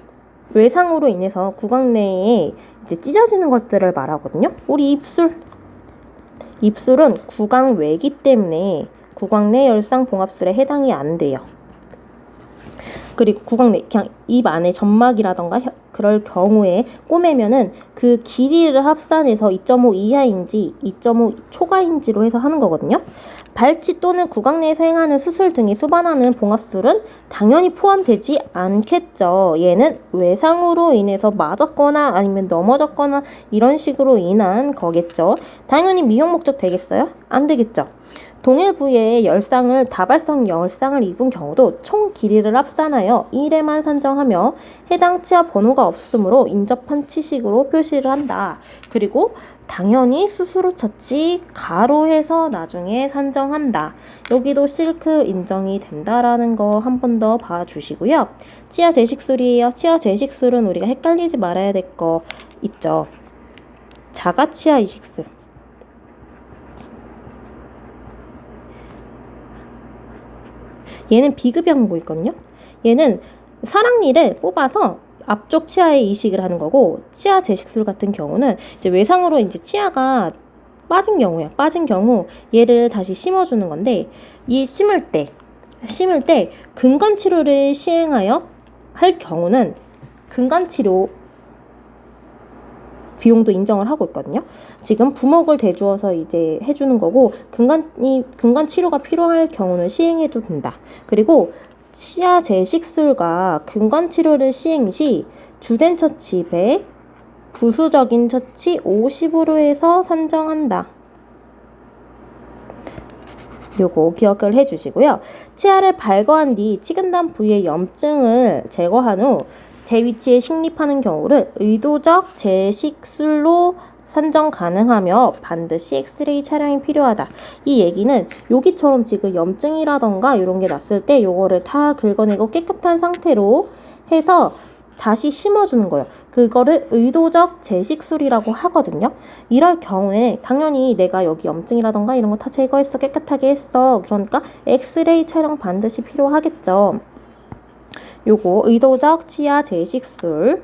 [SPEAKER 1] 외상으로 인해서 구강내에 이제 찢어지는 것들을 말하거든요. 우리 입술은 구강외기 때문에 구강내 열상봉합술에 해당이 안 돼요. 그리고 구강내, 그냥 입 안에 점막이라던가 그럴 경우에 꼬매면은 그 길이를 합산해서 2.5 이하인지 2.5 초과인지로 해서 하는 거거든요. 발치 또는 구강내에서 행하는 수술 등이 수반하는 봉합술은 당연히 포함되지 않겠죠. 얘는 외상으로 인해서 맞았거나 아니면 넘어졌거나 이런 식으로 인한 거겠죠. 당연히 미용 목적 되겠어요? 안 되겠죠. 동일 부위에 다발성 열상을 입은 경우도 총 길이를 합산하여 1에만 산정하며 해당 치아 번호가 없으므로 인접한 치식으로 표시를 한다. 그리고 당연히 스스로 처치 가로해서 나중에 산정한다. 여기도 실크 인정이 된다라는 거 한 번 더 봐주시고요. 치아 제식술이에요. 치아 제식술은 우리가 헷갈리지 말아야 될 거 있죠. 자가치아 이식술. 얘는 비급여 항목 있거든요. 얘는 사랑니를 뽑아서 앞쪽 치아에 이식을 하는 거고, 치아 제식술 같은 경우는 이제 외상으로 이제 치아가 빠진 경우 얘를 다시 심어주는 건데, 이 심을 때 근간 치료를 시행하여 할 경우는 근간 치료 비용도 인정을 하고 있거든요. 지금 부목을 대주어서 이제 해주는 거고, 근간 치료가 필요할 경우는 시행해도 된다. 그리고 치아 제식술과 근간 치료를 시행 시 주된 처치 100, 부수적인 처치 50으로 해서 산정한다. 요거 기억을 해주시고요. 치아를 발거한 뒤 치근단 부위의 염증을 제거한 후 제 위치에 식립하는 경우를 의도적 제식술로 산정 가능하며 반드시 엑스레이 촬영이 필요하다. 이 얘기는 여기처럼 지금 염증이라던가 이런 게 났을 때 요거를 다 긁어내고 깨끗한 상태로 해서 다시 심어주는 거예요. 그거를 의도적 제식술이라고 하거든요. 이럴 경우에 당연히 내가 여기 염증이라던가 이런 거 다 제거했어, 깨끗하게 했어. 그러니까 엑스레이 촬영 반드시 필요하겠죠. 요거 의도적 치아 제식술.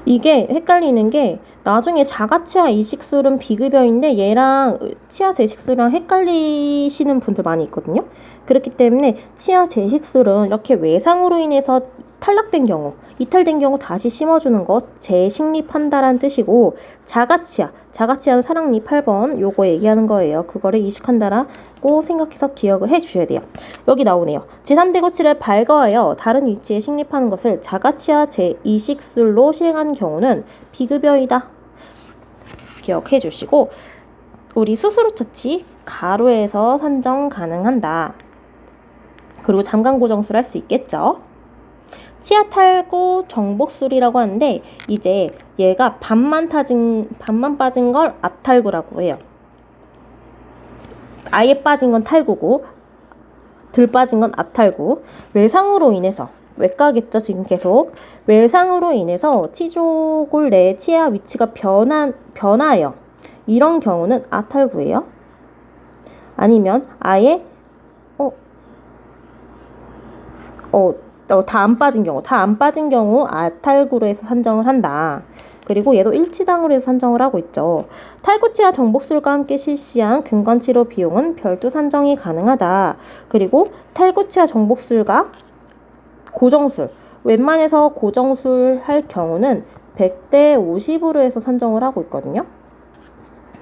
[SPEAKER 1] 이게 헷갈리는 게 나중에 자가치아 이식술은 비급여인데 얘랑 치아 제식술이랑 헷갈리시는 분들 많이 있거든요. 그렇기 때문에 치아 제식술은 이렇게 외상으로 인해서 이탈된 경우 다시 심어주는 것 재식립한다라는 뜻이고, 자가치아는 사랑니 8번 요거 얘기하는 거예요. 그거를 이식한다라고 생각해서 기억을 해주셔야 돼요. 여기 나오네요. 제3대구치를 발거하여 다른 위치에 식립하는 것을 자가치아 재이식술로 시행하는 경우는 비급여이다. 기억해 주시고, 우리 수술후 처치 가로에서 산정 가능한다. 그리고 잠깐 고정술 할 수 있겠죠. 치아 탈구 정복술이라고 하는데 이제 얘가 반만 빠진 걸 앞탈구라고 해요. 아예 빠진 건 탈구고 들 빠진 건 앞탈구. 외상으로 인해서 외과겠죠. 지금 계속 외상으로 인해서 치조골 내 치아 위치가 변화해요. 이런 경우는 앞탈구예요. 아니면 아예 다 안 빠진 경우 앞탈구로 해서 산정을 한다. 그리고 얘도 일치당으로 해서 산정을 하고 있죠. 탈구치아 정복술과 함께 실시한 근건치료 비용은 별도 산정이 가능하다. 그리고 탈구치아 정복술과 고정술, 웬만해서 고정술 할 경우는 100대 50으로 해서 산정을 하고 있거든요.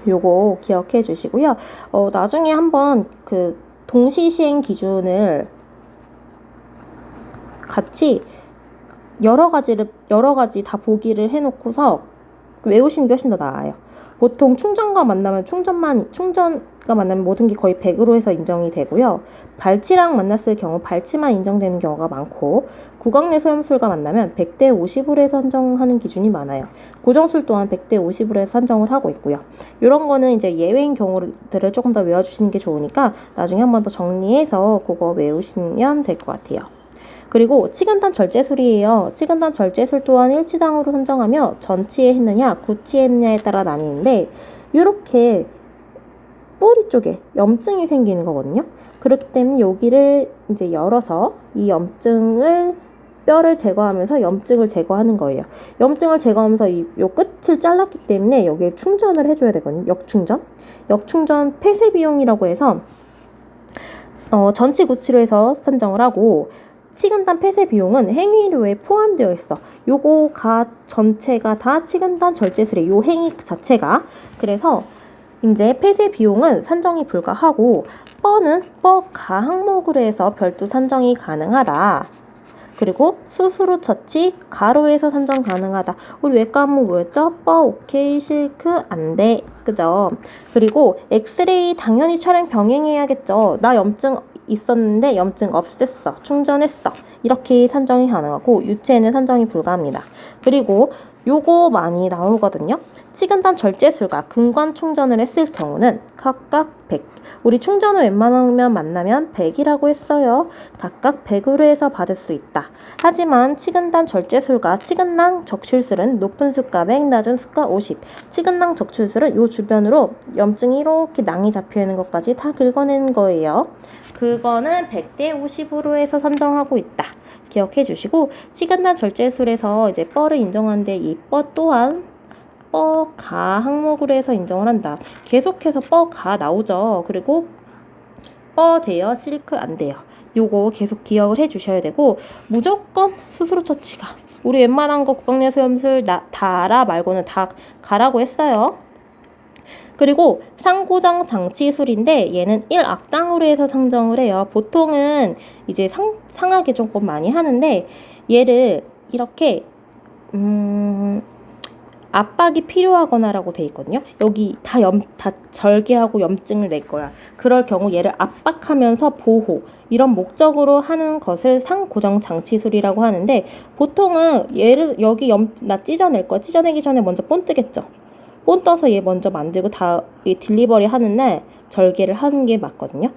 [SPEAKER 1] 요거 기억해 주시고요. 나중에 한번 그 동시 시행 기준을 같이 여러 가지 다 보기를 해놓고서 외우시는 게 훨씬 더 나아요. 보통 충전과 만나면 충전과 만나면 모든 게 거의 100으로 해서 인정이 되고요. 발치랑 만났을 경우 발치만 인정되는 경우가 많고, 구강내 소염술과 만나면 100대 50으로 해서 산정하는 기준이 많아요. 고정술 또한 100대 50으로 해서 산정을 하고 있고요. 이런 거는 이제 예외인 경우들을 조금 더 외워주시는 게 좋으니까 나중에 한 번 더 정리해서 그거 외우시면 될 것 같아요. 그리고 치근단 절제술이에요. 치근단 절제술 또한 일치당으로 산정하며 전치에 했느냐 구치에 했느냐에 따라 나뉘는데 이렇게 뿌리 쪽에 염증이 생기는 거거든요. 그렇기 때문에 여기를 이제 열어서 이 염증을 뼈를 제거하면서 염증을 제거하는 거예요. 염증을 제거하면서 요 끝을 잘랐기 때문에 여기를 충전을 해줘야 되거든요. 역충전 폐쇄 비용이라고 해서 전치 구치로 해서 산정을 하고, 치근단 폐쇄 비용은 행위료에 포함되어 있어. 요거가 전체가 다 치근단 절제술의 요 행위 자체가. 그래서 이제 폐쇄 비용은 산정이 불가하고, 뻐는 뻐가 항목으로 해서 별도 산정이 가능하다. 그리고 수술 후 처치 가로에서 산정 가능하다. 우리 외과 항목 뭐였죠? 뻐, 오케이, 실크, 안 돼. 그죠? 그리고 엑스레이 당연히 촬영 병행해야겠죠. 나 염증 있었는데 염증 없앴어. 충전했어. 이렇게 산정이 가능하고 유체에는 산정이 불가합니다. 그리고 요거 많이 나오거든요. 치근단 절제술과 근관 충전을 했을 경우는 각각 100. 우리 충전을 웬만하면 만나면 100이라고 했어요. 각각 100으로 해서 받을 수 있다. 하지만 치근단 절제술과 치근낭 적출술은 높은 수가 100, 낮은 수가 50. 치근낭 적출술은 요 주변으로 염증이 이렇게 낭이 잡혀 있는 것까지 다 긁어내는 거예요. 그거는 100대 50으로 해서 산정하고 있다. 기억해 주시고, 치근단 절제술에서 이제 뻐를 인정하는데 이 뻐 또한 뻐가 항목으로 해서 인정을 한다. 계속해서 뻐가 나오죠. 그리고 뻐 돼요, 실크 안 돼요. 요거 계속 기억을 해 주셔야 되고, 무조건 수술 처치가 우리 웬만한 거 구강내 소염술 다 알아 말고는 다 가라고 했어요. 그리고 상고정 장치술인데 얘는 1악당으로 해서 상정을 해요. 보통은 이제 상하게 조금 많이 하는데 얘를 이렇게 압박이 필요하거나라고 돼 있거든요. 여기 다 절개하고 염증을 낼 거야. 그럴 경우 얘를 압박하면서 보호, 이런 목적으로 하는 것을 상고정 장치술이라고 하는데, 보통은 얘를 여기 나 찢어낼 거야. 찢어내기 전에 먼저 본 뜨겠죠. 본 떠서 얘 먼저 만들고 다 딜리버리 하는 날 절개를 하는 게 맞거든요.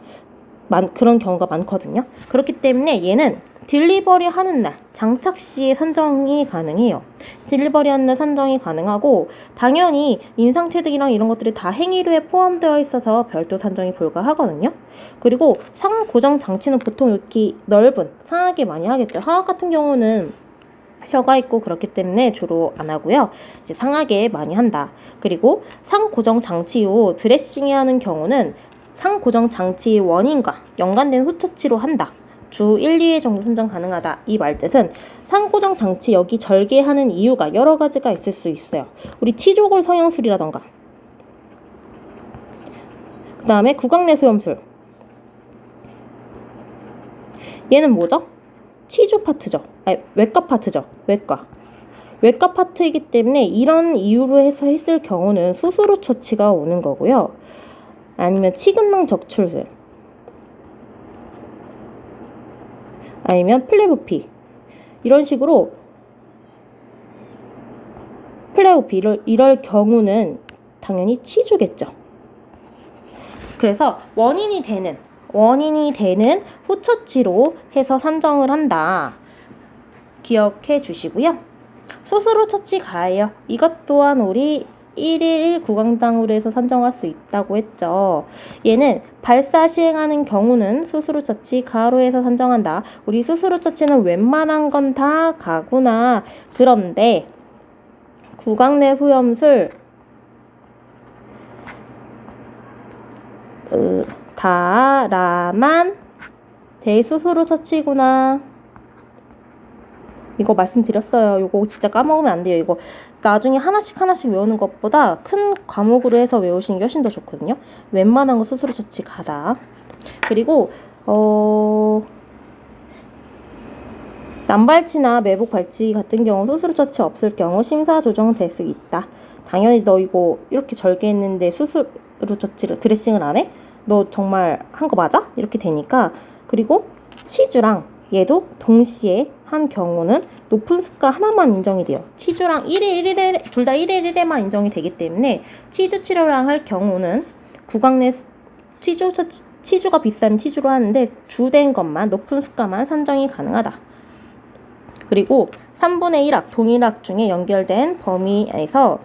[SPEAKER 1] 그런 경우가 많거든요. 그렇기 때문에 얘는 딜리버리 하는 날 장착 시에 산정이 가능해요. 딜리버리 하는 날 산정이 가능하고, 당연히 인상체득이랑 이런 것들이 다 행위료에 포함되어 있어서 별도 산정이 불가하거든요. 그리고 상 고정 장치는 보통 이렇게 넓은 상하게 많이 하겠죠. 하악 같은 경우는 혀가 있고 그렇기 때문에 주로 안 하고요. 이제 상하게 많이 한다. 그리고 상 고정 장치 후 드레싱이 하는 경우는 상 고정 장치의 원인과 연관된 후처치로 한다. 주 1, 2회 정도 선정 가능하다. 이 말뜻은 상고정 장치 여기 절개하는 이유가 여러 가지가 있을 수 있어요. 우리 치조골 성형술이라던가, 그 다음에 구강내 소염술. 얘는 뭐죠? 치주 파트죠. 아니, 외과 파트죠. 외과 파트이기 때문에 이런 이유로 해서 했을 경우는 수술 후 처치가 오는 거고요. 아니면 치근낭 적출술. 아니면 플레부피 이런 식으로 플레부피 이럴 경우는 당연히 치주겠죠. 그래서 원인이 되는 후처치로 해서 산정을 한다. 기억해 주시고요. 수술 후 처치 가해요. 이것 또한 우리 1일 1구강당으로 해서 산정할 수 있다고 했죠. 얘는 발사 시행하는 경우는 수술 후 처치 가로 해서 산정한다. 우리 수술 후 처치는 웬만한 건 다 가구나. 그런데 구강 내 소염술 다라만 대수술 후 처치구나. 이거 말씀드렸어요. 이거 진짜 까먹으면 안 돼요. 이거 나중에 하나씩 외우는 것보다 큰 과목으로 해서 외우시는 게 훨씬 더 좋거든요. 웬만한 거 수술 후 처치 가다. 그리고 남발치나 매복 발치 같은 경우 수술 후 처치 없을 경우 심사 조정될 수 있다. 당연히 너 이거 이렇게 절개했는데 수술 후 처치를 드레싱을 안 해? 너 정말 한 거 맞아? 이렇게 되니까. 그리고 치주랑 얘도 동시에 한 경우는 높은 습가 하나만 인정이 돼요. 치주랑 1일 1회 둘 다 1일 1회만 인정이 되기 때문에 치주 치료랑 할 경우는 구강 내 치주가 비싸면 치주로 하는데 주된 것만 높은 습가만 산정이 가능하다. 그리고 3분의 1학 동일학 중에 연결된 범위에서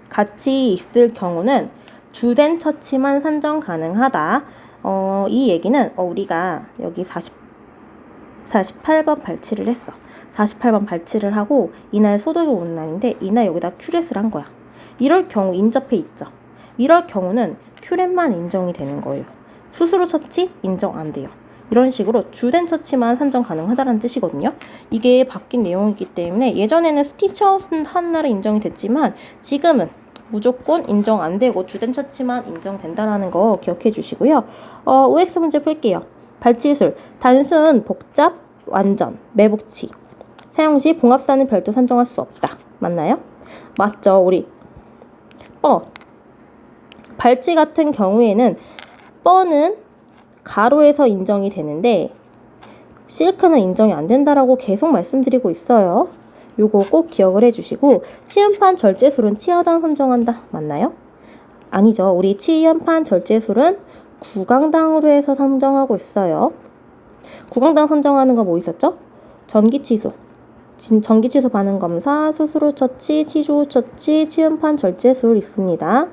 [SPEAKER 1] 같이 있을 경우는 주된 처치만 산정 가능하다. 이 얘기는 우리가 여기 48번 발치를 했어. 48번 발치를 하고 이날 소독이 오는 날인데 이날 여기다 큐렛을 한 거야. 이럴 경우 인접해 있죠. 이럴 경우는 큐렛만 인정이 되는 거예요. 수술 후 처치 인정 안 돼요. 이런 식으로 주된 처치만 산정 가능하다는 뜻이거든요. 이게 바뀐 내용이기 때문에 예전에는 스티치아웃 한 날에 인정이 됐지만 지금은 무조건 인정 안 되고 주된 처치만 인정된다라는 거 기억해 주시고요. OX 문제 풀게요. 발치술, 단순, 복잡, 완전, 매복치. 사용 시 봉합사는 별도 산정할 수 없다. 맞나요? 맞죠. 우리 발치 같은 경우에는 뻐는 가로에서 인정이 되는데 실크는 인정이 안 된다라고 계속 말씀드리고 있어요. 요거 꼭 기억을 해주시고 치음판 절제술은 치하당 산정한다. 맞나요? 아니죠. 우리 치음판 절제술은 구강당으로 해서 산정하고 있어요. 구강당 산정하는 거 뭐 있었죠? 전기치수, 전기치수 반응 검사, 수술 후 처치, 치주 후 처치, 치음판 절제술 있습니다.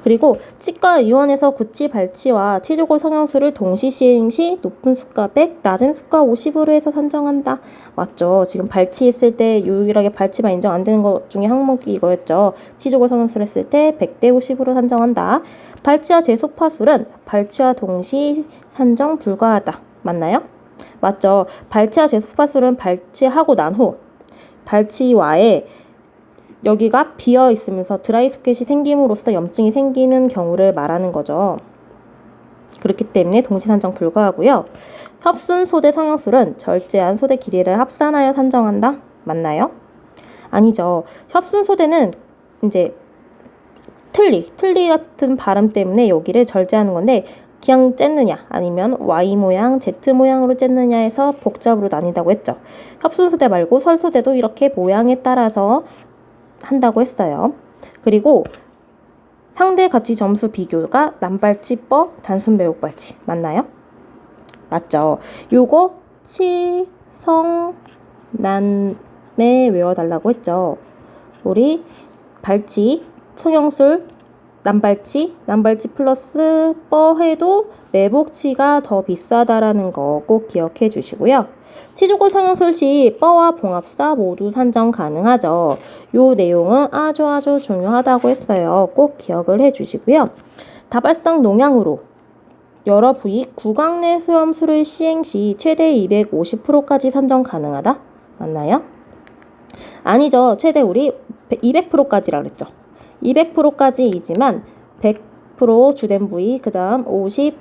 [SPEAKER 1] 그리고 치과의원에서 구치 발치와 치조골 성형술을 동시 시행 시 높은 습가 100, 낮은 습가 50으로 해서 산정한다. 맞죠? 지금 발치했을 때 유일하게 발치만 인정 안 되는 것 중에 항목이 이거였죠. 치조골 성형술 했을 때 100대 50으로 산정한다. 발치와 재소파술은 발치와 동시 산정 불가하다. 맞나요? 맞죠? 발치와 재소파술은 발치하고 난 후 발치와에 여기가 비어 있으면서 드라이 스켓이 생김으로써 염증이 생기는 경우를 말하는 거죠. 그렇기 때문에 동시 산정 불가하고요. 협순 소대 성형술은 절제한 소대 길이를 합산하여 산정한다. 맞나요? 아니죠. 협순 소대는 이제 틀니 같은 발음 때문에 여기를 절제하는 건데 그냥 쨌느냐 아니면 Y 모양, Z 모양으로 쨌느냐 해서 복잡으로 나뉜다고 했죠. 협순 소대 말고 설소대도 이렇게 모양에 따라서 한다고 했어요. 그리고 상대 가치 점수 비교가 남발치, 뻐, 단순 매혹 발치. 맞나요? 맞죠. 요거 치성난매 외워달라고 했죠. 우리 발치, 성형술, 남발치 플러스 뻐 해도 매복치가 더 비싸다라는 거 꼭 기억해 주시고요. 치조골 성형술 시 뻐와 봉합사 모두 산정 가능하죠. 요 내용은 아주 중요하다고 했어요. 꼭 기억을 해 주시고요. 다발성 농양으로 여러 부위 구강 내 소염술을 시행 시 최대 250%까지 산정 가능하다. 맞나요? 아니죠. 최대 우리 200%까지라 그랬죠. 200%까지이지만 100% 주된 부위, 그 다음 50,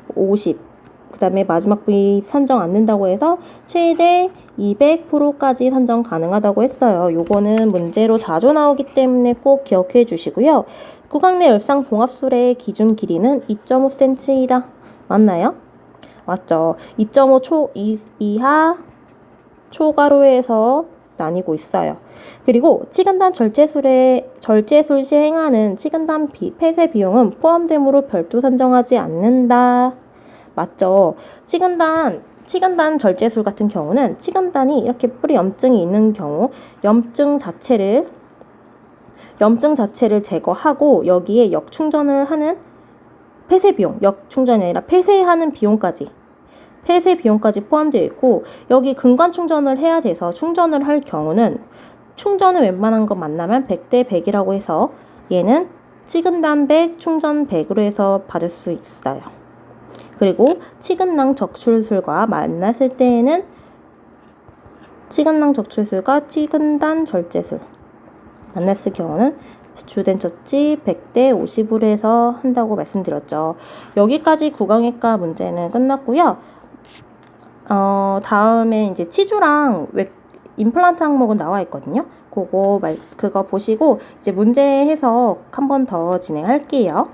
[SPEAKER 1] 그 다음에 마지막 부위 산정 안 된다고 해서 최대 200%까지 산정 가능하다고 했어요. 요거는 문제로 자주 나오기 때문에 꼭 기억해 주시고요. 구강 내 열상 봉합술의 기준 길이는 2.5cm이다. 맞나요? 맞죠? 2.5 이하 초과로에서 나뉘고 있어요. 그리고 치근단 절제술 시행하는 치근단 폐쇄 비용은 포함되므로 별도 산정하지 않는다. 맞죠? 치근단 절제술 같은 경우는 치근단이 이렇게 뿌리 염증이 있는 경우 염증 자체를 제거하고 여기에 역충전을 하는 폐쇄 비용, 역충전이 아니라 폐쇄하는 비용까지 포함되어 있고, 여기 근관 충전을 해야 돼서 충전을 할 경우는 충전을 웬만한 거 만나면 100대 100이라고 해서 얘는 치근단 100, 충전 100으로 해서 받을 수 있어요. 그리고 치근낭 적출술과 만났을 때에는 치근낭 적출술과 치근단 절제술 만났을 경우는 주된 처치 100대 50으로 해서 한다고 말씀드렸죠. 여기까지 구강외과 문제는 끝났고요. 다음에 이제 치주랑 임플란트 항목은 나와 있거든요. 그거 보시고 이제 문제 해석 한 번 더 진행할게요.